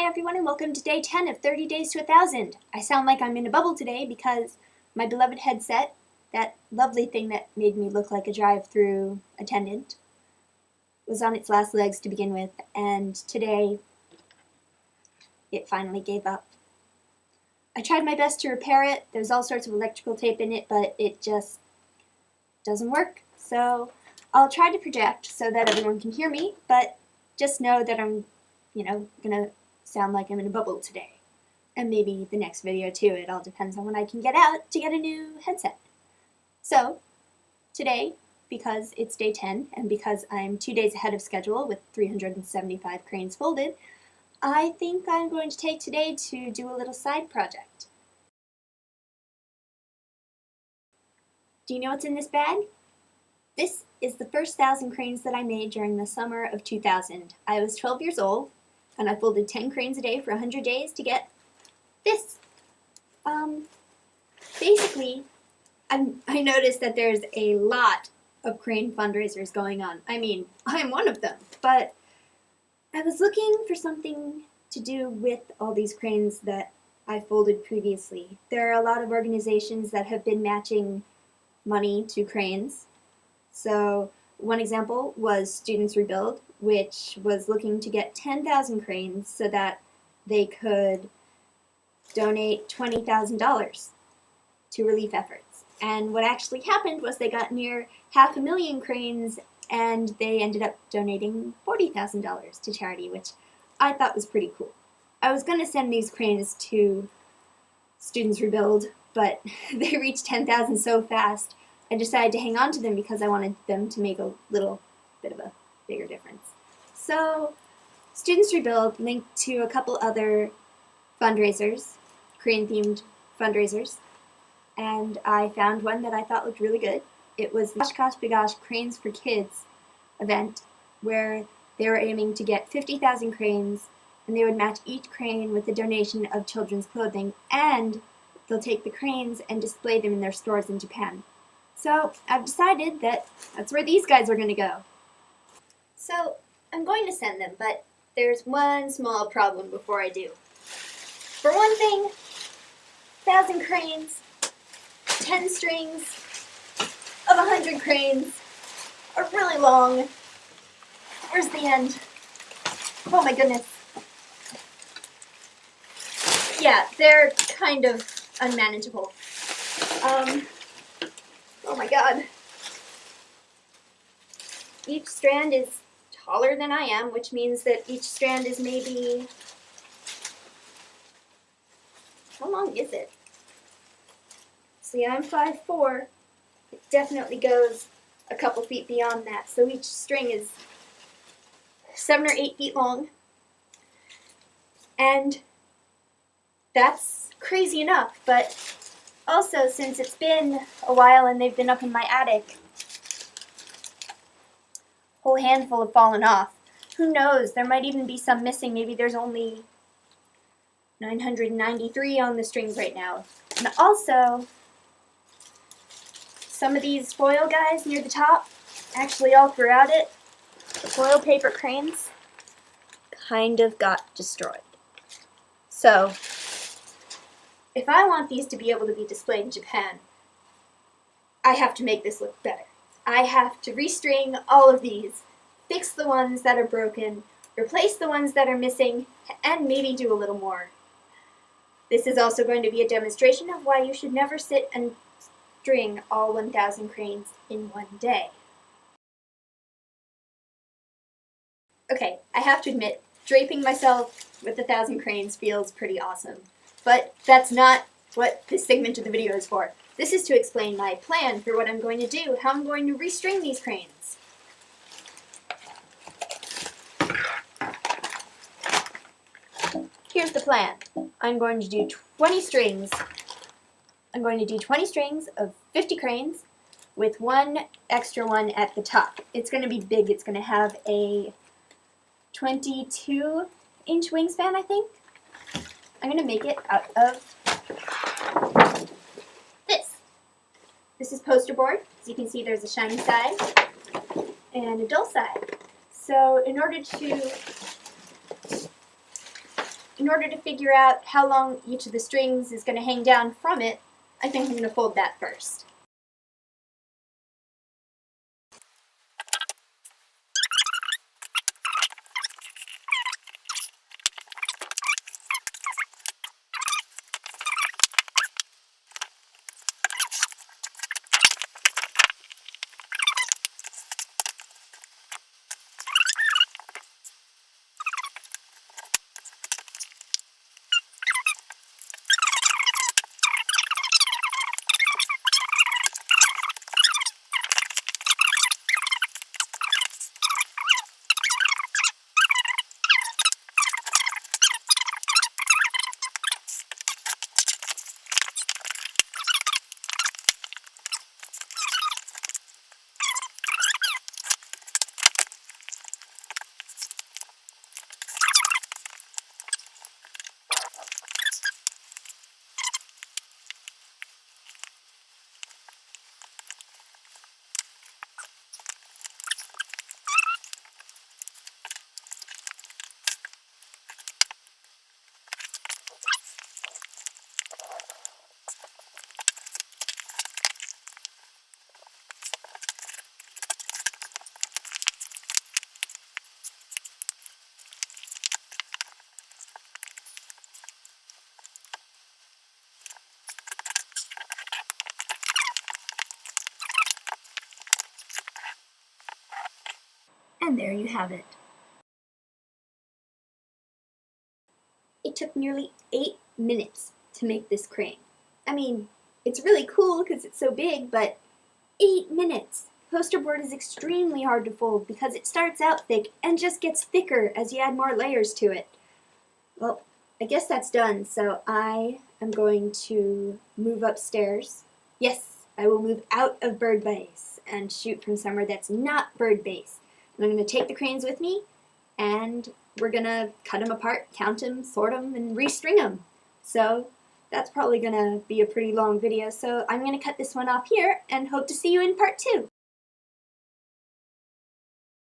Hi everyone and welcome to day 10 of 30 Days to 1,000. I sound like I'm in a bubble today because my beloved headset, that lovely thing that made me look like a drive-through attendant, was on its last legs to begin with, and today it finally gave up. I tried my best to repair it. There's all sorts of electrical tape in it, but it just doesn't work. So I'll try to project so that everyone can hear me, but just know that I'm, gonna sound like I'm in a bubble today. And maybe the next video too. It all depends on when I can get out to get a new headset. So today, because it's day 10 and because I'm 2 days ahead of schedule with 375 cranes folded, I think I'm going to take today to do a little side project. Do you know what's in this bag? This is the first 1,000 cranes that I made during the summer of 2000. I was 12 years old, and I folded 10 cranes a day for 100 days to get this. Basically, I noticed that there's a lot of crane fundraisers going on. I mean, I'm one of them, but I was looking for something to do with all these cranes that I folded previously. There are a lot of organizations that have been matching money to cranes. So one example was Students Rebuild, which was looking to get 10,000 cranes so that they could donate $20,000 to relief efforts. And what actually happened was they got near 500,000 cranes and they ended up donating $40,000 to charity, which I thought was pretty cool. I was going to send these cranes to Students Rebuild, but they reached 10,000 so fast I decided to hang on to them because I wanted them to make a little bit of a bigger difference. So Students Rebuild linked to a couple other fundraisers, crane-themed fundraisers, and I found one that I thought looked really good. It was the Oshkosh B'gosh Cranes for Kids event, where they were aiming to get 50,000 cranes, and they would match each crane with a donation of children's clothing, and they'll take the cranes and display them in their stores in Japan. So I've decided that that's where these guys are going to go. So I'm going to send them, but there's one small problem before I do. For one thing, 1,000 cranes, 10 strings of 100 cranes are really long. Where's the end? Oh my goodness. Yeah, they're kind of unmanageable. Oh my god. Each strand is taller than I am, which means that each strand is maybe... How long is it? See, I'm 5'4". It definitely goes a couple feet beyond that. So each string is 7 or 8 feet long. And that's crazy enough, but also, since it's been a while and they've been up in my attic, a whole handful have fallen off. Who knows? There might even be some missing. Maybe there's only 993 on the strings right now. And also, some of these foil guys near the top, actually all throughout it, the foil paper cranes, kind of got destroyed. So if I want these to be able to be displayed in Japan, I have to make this look better. I have to restring all of these, fix the ones that are broken, replace the ones that are missing, and maybe do a little more. This is also going to be a demonstration of why you should never sit and string all 1,000 cranes in one day. Okay, I have to admit, draping myself with 1,000 cranes feels pretty awesome. But that's not what this segment of the video is for. This is to explain my plan for what I'm going to do, how I'm going to restring these cranes. Here's the plan. I'm going to do 20 strings. I'm going to do 20 strings of 50 cranes with one extra one at the top. It's going to be big. It's going to have a 22-inch wingspan, I think. I'm going to make it out of this. This is poster board. As you can see, there's a shiny side and a dull side. So in order to in order to figure out how long each of the strings is going to hang down from it, I think I'm going to fold that first. And there you have it. It took nearly 8 minutes to make this crane. I mean, it's really cool because it's so big, but 8 minutes! Poster board is extremely hard to fold because it starts out thick and just gets thicker as you add more layers to it. Well, I guess that's done, so I am going to move upstairs. Yes, I will move out of bird base and shoot from somewhere that's not bird base. And I'm going to take the cranes with me, and we're going to cut them apart, count them, sort them, and restring them. So that's probably going to be a pretty long video, so I'm going to cut this one off here and hope to see you in part 2.